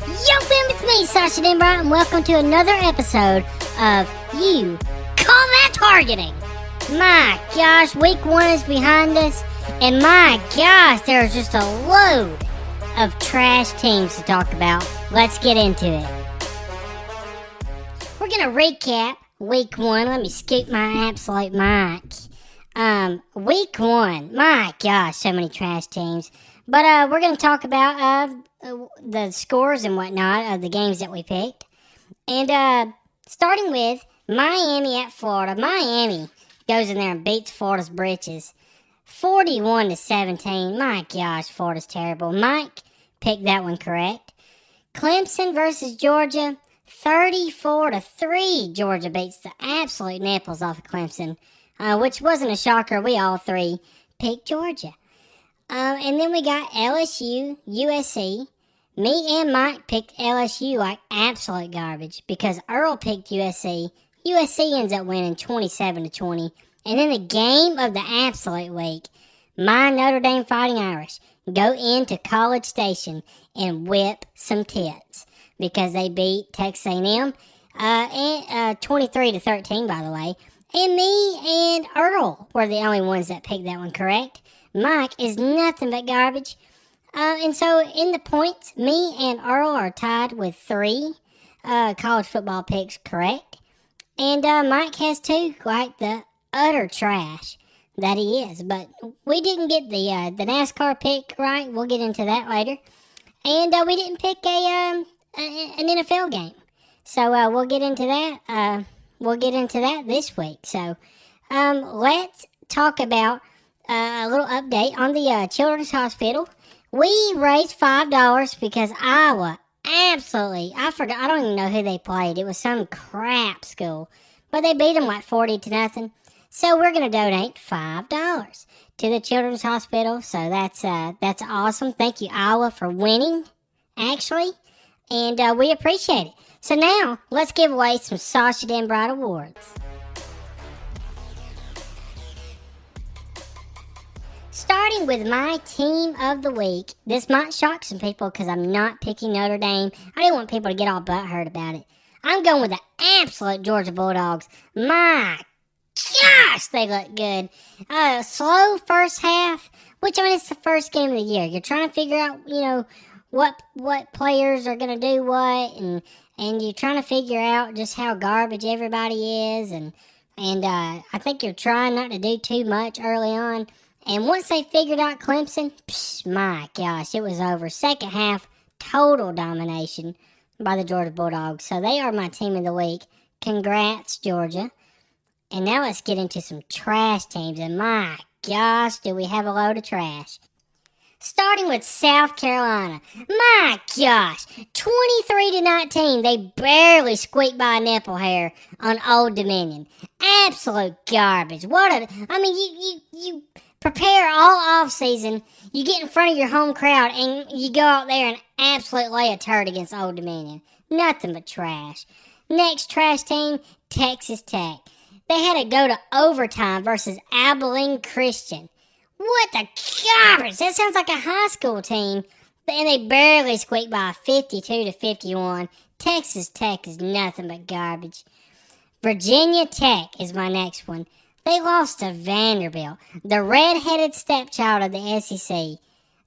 Yo fam, it's me, Sasha Denbright, and welcome to another episode of You Call That Targeting. My gosh, week 1 is behind us, and my gosh, there's just a load of trash teams to talk about. Let's get into it. We're going to recap week 1. Let me scoop my absolute mic. Week 1, my gosh, so many trash teams. But we're going to talk about the scores and whatnot of the games that we picked. And starting with Miami at Florida. Miami goes in there and beats Florida's britches. 41-17. My gosh, Florida's terrible. Mike picked that one correct. Clemson versus Georgia. 34-3. Georgia beats the absolute nipples off of Clemson. Which wasn't a shocker. We all three picked Georgia. And then we got LSU, USC. Me and Mike picked LSU like absolute garbage because Earl picked USC. USC ends up winning 27-20. And then the game of the absolute week, my Notre Dame Fighting Irish go into College Station and whip some tits because they beat Texas A&M 23-13, by the way. And me and Earl were the only ones that picked that one correct. Mike is nothing but garbage. And so in the points, me and Earl are tied with 3 college football picks correct. And Mike has 2, like the utter trash that he is. But we didn't get the NASCAR pick right. We'll get into that later. And we didn't pick an NFL game. So we'll get into that. We'll get into that this week. So let's talk about a little update on the Children's Hospital. We raised $5 because Iowa absolutely, I forgot, I don't even know who they played. It was some crap school, but they beat them like 40-0. So we're going to donate $5 to the Children's Hospital. So that's awesome. Thank you, Iowa, for winning, actually, and we appreciate it. So now let's give away some Sasha Denbright awards. Starting with my team of the week. This might shock some people because I'm not picking Notre Dame. I didn't want people to get all butthurt about it. I'm going with the absolute Georgia Bulldogs. My gosh, they look good. Slow first half, which, I mean, it's the first game of the year. You're trying to figure out, what players are going to do what, and you're trying to figure out just how garbage everybody is, and I think you're trying not to do too much early on. And once they figured out Clemson, my gosh, it was over. Second half, total domination by the Georgia Bulldogs. So they are my team of the week. Congrats, Georgia. And now let's get into some trash teams. And my gosh, do we have a load of trash. Starting with South Carolina. My gosh, 23-19. They barely squeaked by a nipple hair on Old Dominion. Absolute garbage. You prepare all off season. You get in front of your home crowd and you go out there and absolutely lay a turd against Old Dominion. Nothing but trash. Next trash team, Texas Tech. They had to go to overtime versus Abilene Christian. What the garbage? That sounds like a high school team. And they barely squeaked by 52-51. Texas Tech is nothing but garbage. Virginia Tech is my next one. They lost to Vanderbilt, the red-headed stepchild of the SEC.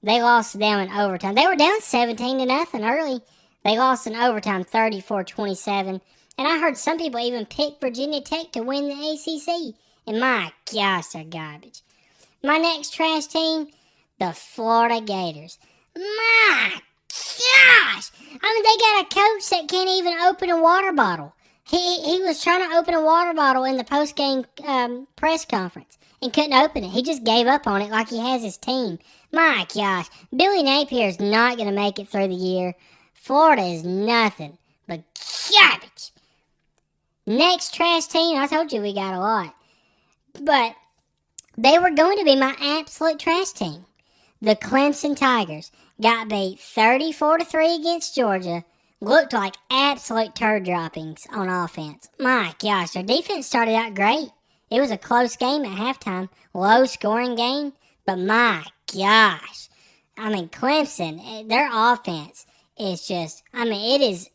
They lost to them in overtime. They were down 17-0 early. They lost in overtime 34-27. And I heard some people even pick Virginia Tech to win the ACC. And my gosh, they're garbage. My next trash team, the Florida Gators. My gosh! I mean, they got a coach that can't even open a water bottle. He was trying to open a water bottle in the post-game press conference and couldn't open it. He just gave up on it like he has his team. My gosh, Billy Napier is not going to make it through the year. Florida is nothing but garbage. Next trash team, I told you we got a lot. But they were going to be my absolute trash team. The Clemson Tigers got beat 34-3 against Georgia. Looked like absolute turd droppings on offense. My gosh, their defense started out great. It was a close game at halftime. Low scoring game. But my gosh. I mean, Clemson, their offense is just, it is,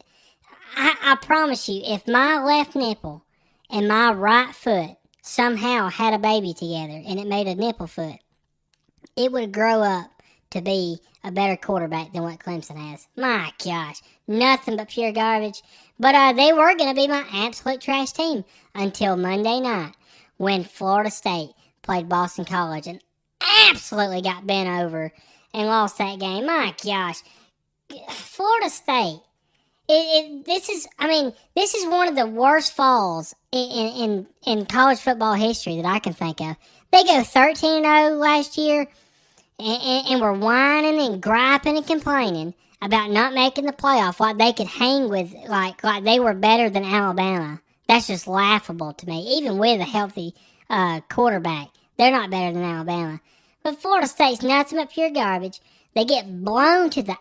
I promise you, if my left nipple and my right foot somehow had a baby together and it made a nipple foot, it would grow up to be a better quarterback than what Clemson has. My gosh, nothing but pure garbage. But they were going to be my absolute trash team until Monday night when Florida State played Boston College and absolutely got bent over and lost that game. My gosh, Florida State. This is one of the worst falls in college football history that I can think of. They go 13-0 last year, and were whining and griping and complaining about not making the playoff, like they could hang with, like they were better than Alabama. That's just laughable to me. Even with a healthy quarterback, they're not better than Alabama. But Florida State's nothing but pure garbage. They get blown to the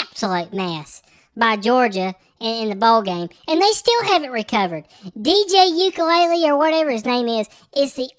absolute mess by Georgia in the bowl game, and they still haven't recovered. DJ Ukulele, or whatever his name is the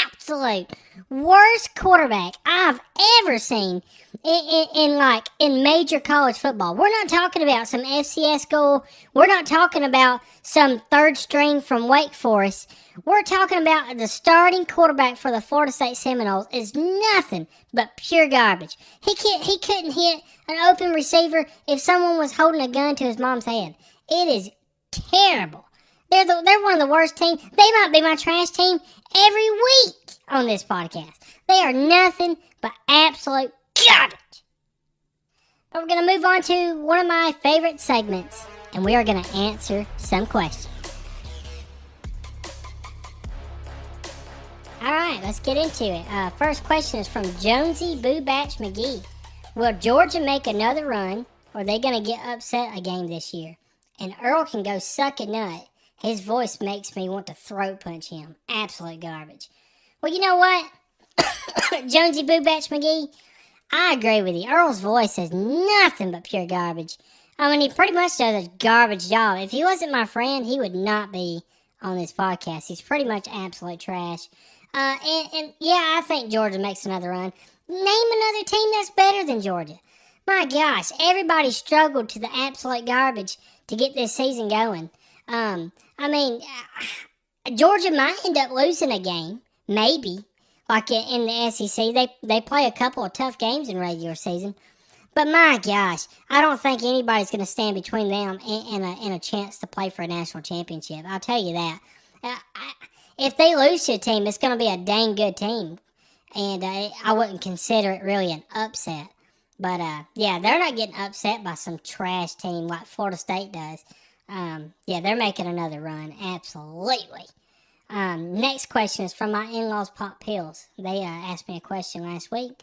absolute worst quarterback I've ever seen in major college football. We're not talking about some FCS school. We're not talking about some third string from Wake Forest. We're talking about the starting quarterback for the Florida State Seminoles is nothing but pure garbage. He couldn't hit an open receiver if someone was holding a gun to his mom's head. It is terrible. They're one of the worst teams. They might be my trash team every week on this podcast. They are nothing but absolute garbage. But we're going to move on to one of my favorite segments, and we are going to answer some questions. All right, let's get into it. First question is from Jonesy Boo Batch McGee. Will Georgia make another run, or are they going to get upset a game this year? And Earl can go suck a nut. His voice makes me want to throat punch him. Absolute garbage. Well, you know what? Jonesy Boo Batch McGee, I agree with you. Earl's voice is nothing but pure garbage. He pretty much does a garbage job. If he wasn't my friend, he would not be on this podcast. He's pretty much absolute trash. And yeah, I think Georgia makes another run. Name another team that's better than Georgia. My gosh, everybody struggled to the absolute garbage to get this season going. Georgia might end up losing a game, maybe. Like in the SEC, they play a couple of tough games in regular season. But my gosh, I don't think anybody's going to stand between them and a chance to play for a national championship. I'll tell you that. If they lose to a team, it's going to be a dang good team. And I wouldn't consider it really an upset. But, yeah, they're not getting upset by some trash team like Florida State does. Yeah, they're making another run, absolutely. Next question is from my in-laws Pop Pills. They asked me a question last week.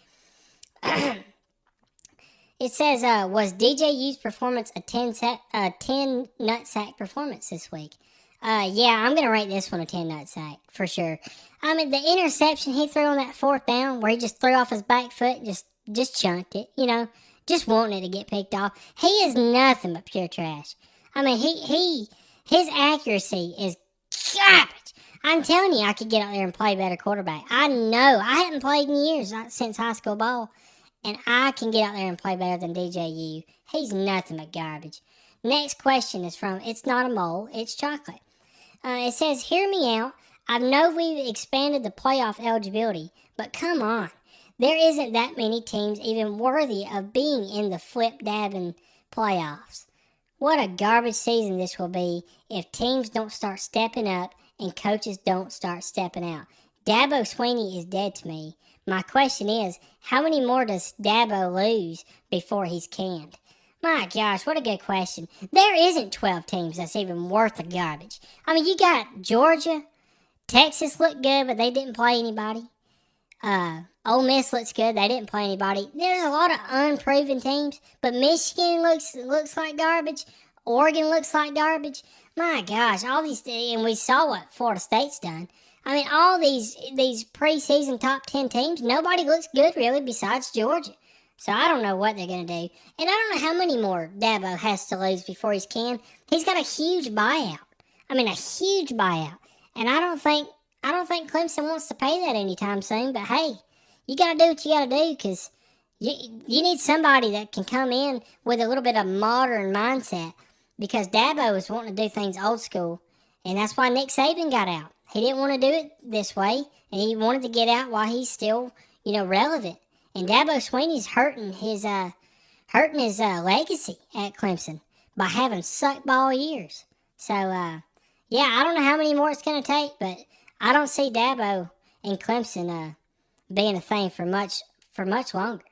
It says, was DJU's performance a 10 nut sack performance this week? Yeah, I'm going to rate this one a 10 nut sack, for sure. The interception he threw on that fourth down, where he just threw off his back foot and just chunked it, just wanting it to get picked off. He is nothing but pure trash. His accuracy is garbage. I'm telling you, I could get out there and play better quarterback. I know. I haven't played in years since high school ball, and I can get out there and play better than DJU. He's nothing but garbage. Next question is from It's Not a Mole, It's Chocolate. It says, hear me out. I know we've expanded the playoff eligibility, but come on. There isn't that many teams even worthy of being in the flip-dabbing playoffs. What a garbage season this will be if teams don't start stepping up and coaches don't start stepping out. Dabo Swinney is dead to me. My question is, how many more does Dabo lose before he's canned? My gosh, what a good question. There isn't 12 teams that's even worth the garbage. You got Georgia. Texas looked good, but they didn't play anybody. Ole Miss looks good. They didn't play anybody. There's a lot of unproven teams, but Michigan looks like garbage. Oregon looks like garbage. My gosh, all these, and we saw what Florida State's done. All these preseason top 10 teams, nobody looks good really besides Georgia. So I don't know what they're going to do. And I don't know how many more Dabo has to lose before he's canned. He's got a huge buyout. A huge buyout. And I don't think Clemson wants to pay that anytime soon. But hey, you got to do what you got to do because, You need somebody that can come in with a little bit of modern mindset, because Dabo was wanting to do things old school, and that's why Nick Saban got out. He didn't want to do it this way, and he wanted to get out while he's still, relevant. And Dabo Swinney's hurting his legacy at Clemson by having sucked ball years. So, yeah, I don't know how many more it's going to take, but I don't see Dabo and Clemson being a thing for much longer.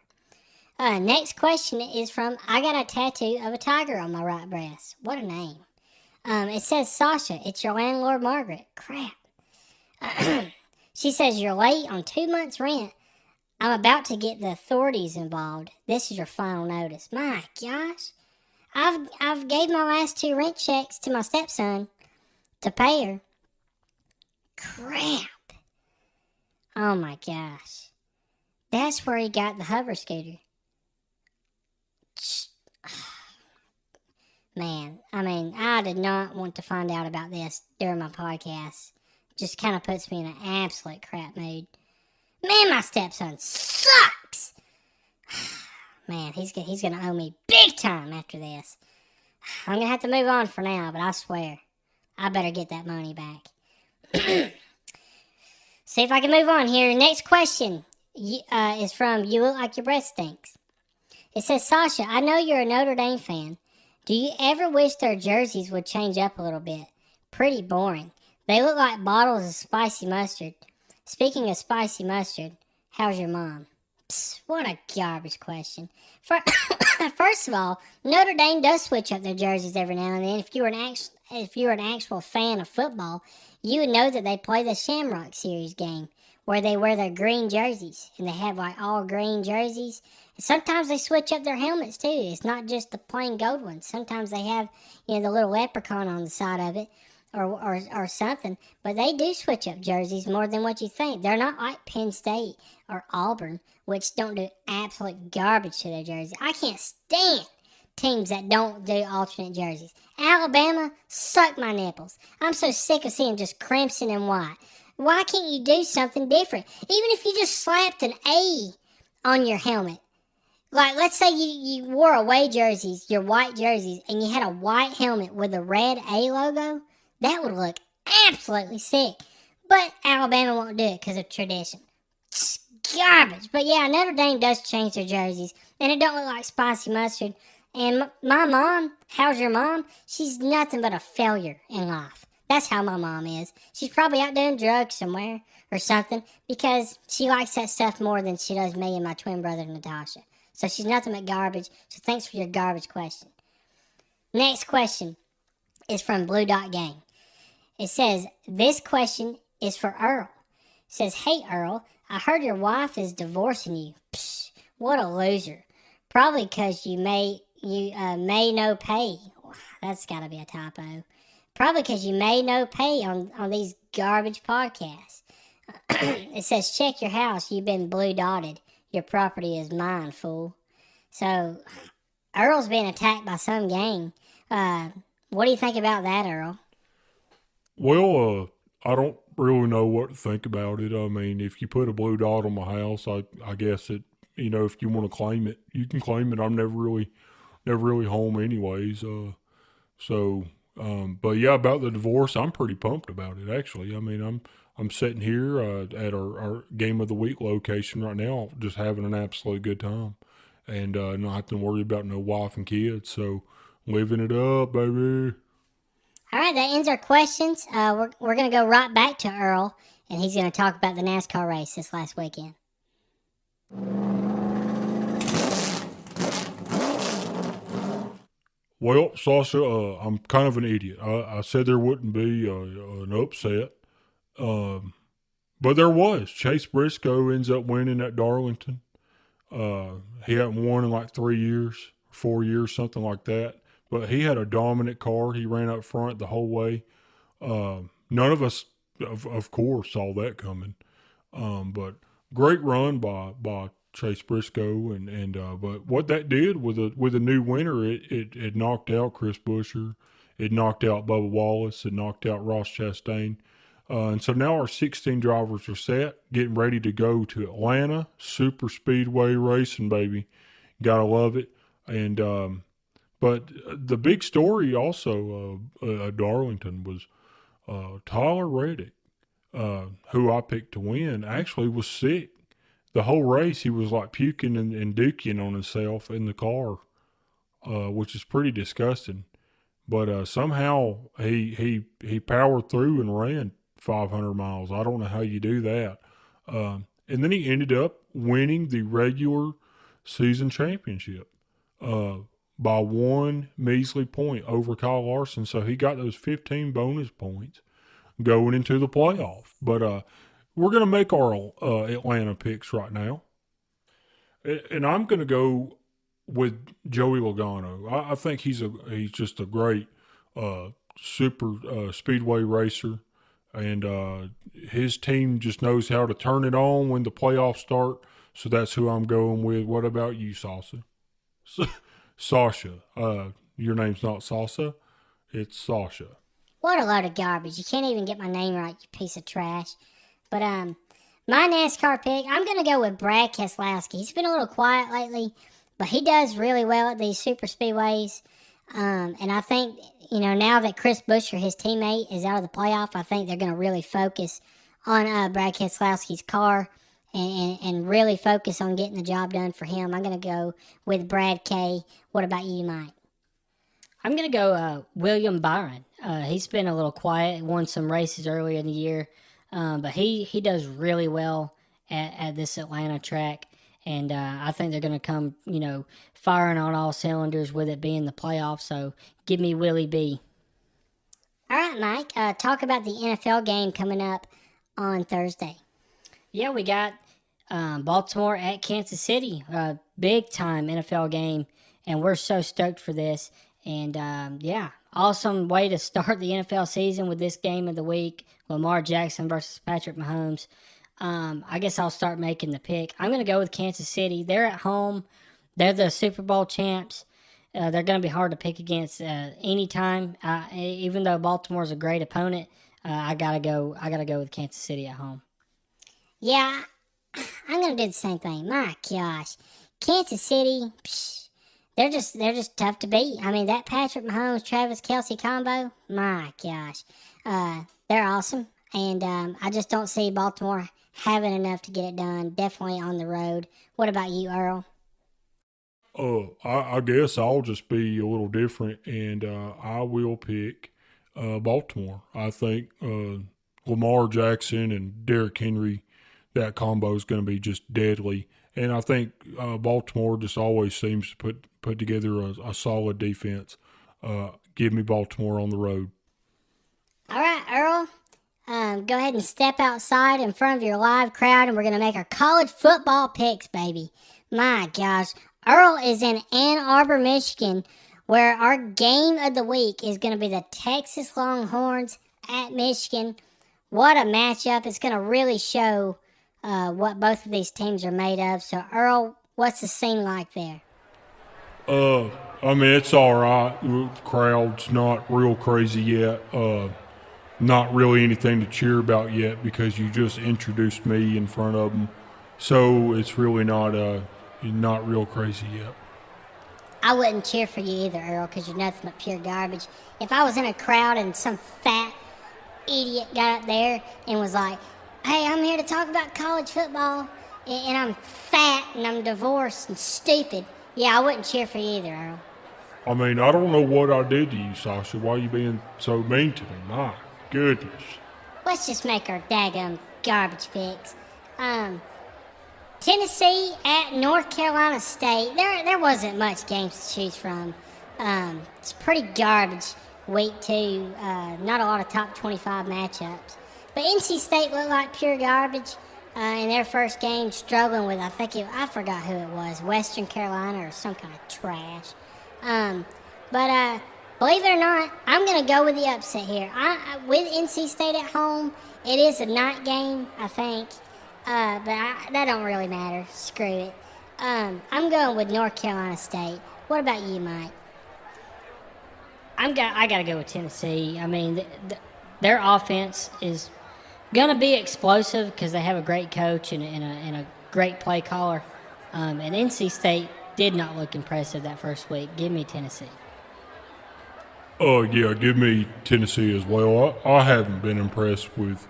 Next question is from I got a tattoo of a tiger on my right breast. What a name. It says, Sasha, it's your landlord, Margaret. Crap. She says, you're late on 2 months' rent. I'm about to get the authorities involved. This is your final notice. My gosh. I've gave my last 2 rent checks to my stepson to pay her. Crap. Oh my gosh. That's where he got the hover scooter. Man, I did not want to find out about this during my podcast. Just kind of puts me in an absolute crap mood. Man, my stepson sucks. Man, he's going to owe me big time after this. I'm going to have to move on for now, but I swear, I better get that money back. See if I can move on here. Next question is from You Look Like Your Breath Stinks. It says, Sasha, I know you're a Notre Dame fan. Do you ever wish their jerseys would change up a little bit? Pretty boring. They look like bottles of spicy mustard. Speaking of spicy mustard, how's your mom? Psst, what a garbage question. First of all, Notre Dame does switch up their jerseys every now and then. If you were an actual fan of football, you would know that they play the Shamrock Series game, where they wear their green jerseys, and they have like all green jerseys. And sometimes they switch up their helmets too. It's not just the plain gold ones. Sometimes they have, the little leprechaun on the side of it, or something. But they do switch up jerseys more than what you think. They're not like Penn State or Auburn, which don't do absolute garbage to their jerseys. I can't stand teams that don't do alternate jerseys. Alabama, suck my nipples. I'm so sick of seeing just crimson and white. Why can't you do something different? Even if you just slapped an A on your helmet. Like, let's say you wore away jerseys, your white jerseys, and you had a white helmet with a red A logo. That would look absolutely sick. But Alabama won't do it because of tradition. It's garbage. But yeah, Notre Dame does change their jerseys, and it don't look like spicy mustard. And my mom, how's your mom? She's nothing but a failure in life. That's how my mom is. She's probably out doing drugs somewhere or something, because she likes that stuff more than she does me and my twin brother, Natasha. So she's nothing but garbage. So thanks for your garbage question. Next question is from Blue Dot Gang. It says, this question is for Earl. It says, hey Earl, I heard your wife is divorcing you. Psh, what a loser. Probably because you may no pay. That's got to be a typo. Probably because you may no pay on these garbage podcasts. It says, check your house. You've been blue dotted. Your property is mine, fool. So, Earl's being attacked by some gang. What do you think about that, Earl? Well, I don't really know what to think about it. I mean, if you put a blue dot on my house, I guess it, if you want to claim it, you can claim it. I'm never really home anyways. But yeah, about the divorce, I'm pretty pumped about it, actually. I mean, I'm sitting here at our game of the week location right now, just having an absolute good time, and not having to worry about no wife and kids. So living it up, baby. All right, that ends our questions. We're going to go right back to Earl, and he's going to talk about the NASCAR race this last weekend. Well, Sasha, I'm kind of an idiot. I said there wouldn't be an upset, but there was. Chase Briscoe ends up winning at Darlington. He hadn't won in like 3 years, 4 years, something like that. But he had a dominant car. He ran up front the whole way. None of us, of course, saw that coming. But great run by Chase Briscoe, but what that did with a new winner, it knocked out Chris Buescher, it knocked out Bubba Wallace, it knocked out Ross Chastain. And so now our 16 drivers are set, getting ready to go to Atlanta. Super speedway racing, baby. Gotta love it. And but the big story also at Darlington was Tyler Reddick, who I picked to win, actually was sick. The whole race, he was like puking and duking on himself in the car, which is pretty disgusting. But somehow he powered through and ran 500 miles. I don't know how you do that. And then he ended up winning the regular season championship by one measly point over Kyle Larson. So he got those 15 bonus points going into the playoff. But we're going to make our Atlanta picks right now. And I'm going to go with Joey Logano. I think he's just a great super speedway racer. And his team just knows how to turn it on when the playoffs start. So that's who I'm going with. What about you, Salsa? Sasha. Your name's not Salsa. It's Sasha. What a load of garbage. You can't even get my name right, you piece of trash. But my NASCAR pick, I'm going to go with Brad Keselowski. He's been a little quiet lately, but he does really well at these super speedways. And I think, now that Chris Buescher, his teammate, is out of the playoff, I think they're going to really focus on Brad Keselowski's car and really focus on getting the job done for him. I'm going to go with Brad K. What about you, Mike? I'm going to go William Byron. He's been a little quiet, won some races earlier in the year, but he does really well at this Atlanta track. And I think they're going to come, firing on all cylinders with it being the playoffs. So give me Willie B. All right, Mike. Talk about the NFL game coming up on Thursday. Yeah, we got Baltimore at Kansas City. Big time NFL game. And we're so stoked for this. And awesome way to start the NFL season with this game of the week. Lamar Jackson versus Patrick Mahomes. I guess I'll start making the pick. I'm going to go with Kansas City. They're at home. They're the Super Bowl champs. They're going to be hard to pick against anytime. Even though Baltimore's a great opponent, I gotta go with Kansas City at home. Yeah, I'm going to do the same thing. My gosh, Kansas City. They're just tough to beat. I mean, that Patrick Mahomes, Travis Kelce combo, my gosh. They're awesome. And I just don't see Baltimore having enough to get it done. Definitely on the road. What about you, Earl? I guess I'll just be a little different, and I will pick Baltimore. I think Lamar Jackson and Derrick Henry, that combo is going to be just deadly. And I think Baltimore just always seems to put together a solid defense. Give me Baltimore on the road. All right, Earl. Go ahead and step outside in front of your live crowd, and we're going to make our college football picks, baby. My gosh. Earl is in Ann Arbor, Michigan, where our game of the week is going to be the Texas Longhorns at Michigan. What a matchup. It's going to really show what both of these teams are made of. So, Earl, what's the scene like there? I mean, it's all right. The crowd's not real crazy yet. Not really anything to cheer about yet because you just introduced me in front of them. So it's really not real crazy yet. I wouldn't cheer for you either, Earl, because you're nothing but pure garbage. If I was in a crowd and some fat idiot got up there and was like, hey, I'm here to talk about college football, and I'm fat and I'm divorced and stupid, yeah, I wouldn't cheer for you either, Earl. I mean, I don't know what I did to you, Sasha. Why are you being so mean to me? My goodness. Let's just make our daggum garbage picks. Tennessee at North Carolina State. There wasn't much games to choose from. It's pretty garbage week 2. Not a lot of top 25 matchups. But NC State looked like pure garbage in their first game, struggling with, I forgot who it was, Western Carolina or some kind of trash. But believe it or not, I'm going to go with the upset here. With NC State at home, it is a night game, I think. But that don't really matter. Screw it. I'm going with North Carolina State. What about you, Mike? I got to go with Tennessee. I mean, their offense is Gonna be explosive because they have a great coach and a great play caller. And NC State did not look impressive that first week. Give me Tennessee. Yeah, give me Tennessee as well. I haven't been impressed with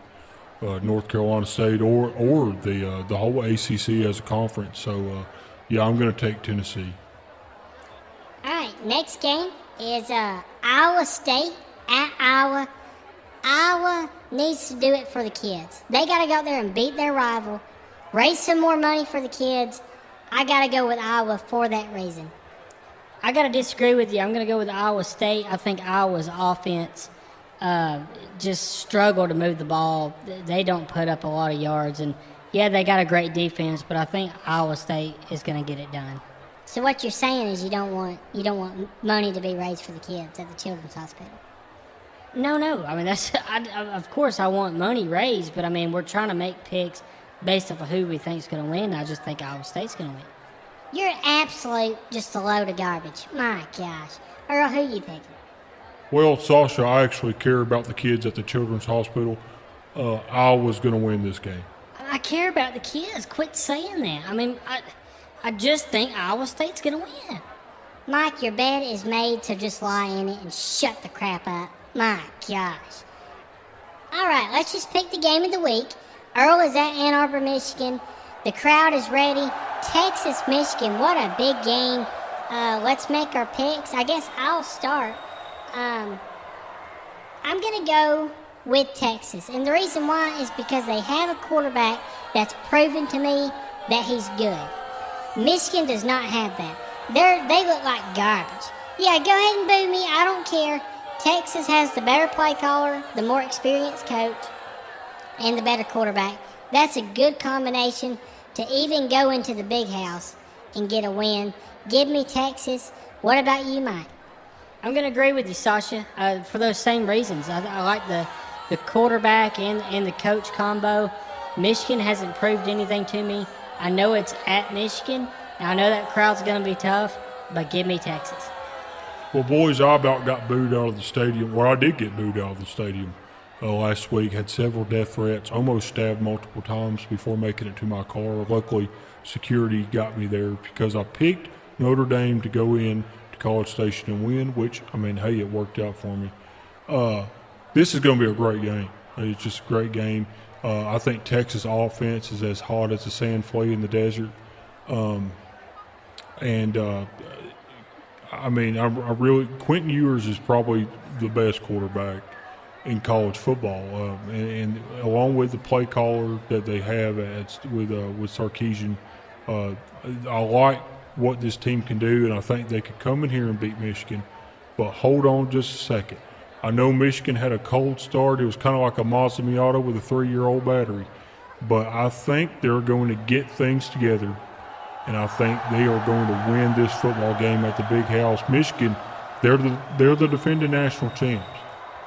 North Carolina State or the whole ACC as a conference. So, yeah, I'm going to take Tennessee. All right, next game is Iowa State at Iowa. Iowa needs to do it for the kids. They got to go out there and beat their rival, raise some more money for the kids. I got to go with Iowa for that reason. I got to disagree with you. I'm going to go with Iowa State. I think Iowa's offense just struggle to move the ball. They don't put up a lot of yards. And, yeah, they got a great defense, but I think Iowa State is going to get it done. So what you're saying is you don't want money to be raised for the kids at the children's hospital. No. I mean, of course I want money raised, but, I mean, we're trying to make picks based off of who we think is going to win. I just think Iowa State's going to win. You're absolute just a load of garbage. My gosh. Earl, who you picking? Well, Sasha, I actually care about the kids at the children's hospital. Iowa's going to win this game. I care about the kids. Quit saying that. I mean, I just think Iowa State's going to win. Mike, your bed is made to just lie in it and shut the crap up. My gosh. All right, let's just pick the game of the week. Earl is at Ann Arbor, Michigan. The crowd is ready. Texas, Michigan, what a big game. Let's make our picks. I guess I'll start. I'm going to go with Texas. And the reason why is because they have a quarterback that's proven to me that he's good. Michigan does not have that. They look like garbage. Yeah, go ahead and boo me. I don't care. Texas has the better play caller, the more experienced coach, and the better quarterback. That's a good combination to even go into the big house and get a win. Give me Texas. What about you, Mike? I'm going to agree with you, Sasha, for those same reasons. I like the quarterback and the coach combo. Michigan hasn't proved anything to me. I know it's at Michigan. I know that crowd's going to be tough, but give me Texas. Well, boys, I about got booed out of the stadium. Well, I did get booed out of the stadium last week. Had several death threats, almost stabbed multiple times before making it to my car. Luckily, security got me there because I picked Notre Dame to go in to College Station and win, which, I mean, hey, it worked out for me. This is going to be a great game. It's just a great game. I think Texas offense is as hot as a sand flea in the desert. I mean, I really – Quentin Ewers is probably the best quarterback in college football. And along with the play caller that they have with Sarkisian, I like what this team can do, and I think they could come in here and beat Michigan. But hold on just a second. I know Michigan had a cold start. It was kind of like a Mazda Miata with a 3-year-old battery. But I think they're going to get things together, and I think they are going to win this football game at the big house. Michigan, they're the defending national champs.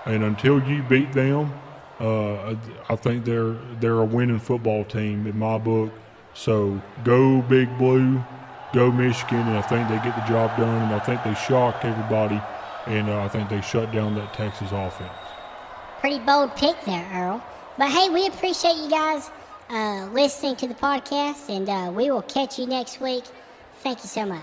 And until you beat them, I think they're a winning football team in my book. So go Big Blue, go Michigan, and I think they get the job done, and I think they shock everybody, and I think they shut down that Texas offense. Pretty bold pick there, Earl. But, hey, we appreciate you guys listening to the podcast, and we will catch you next week. Thank you so much.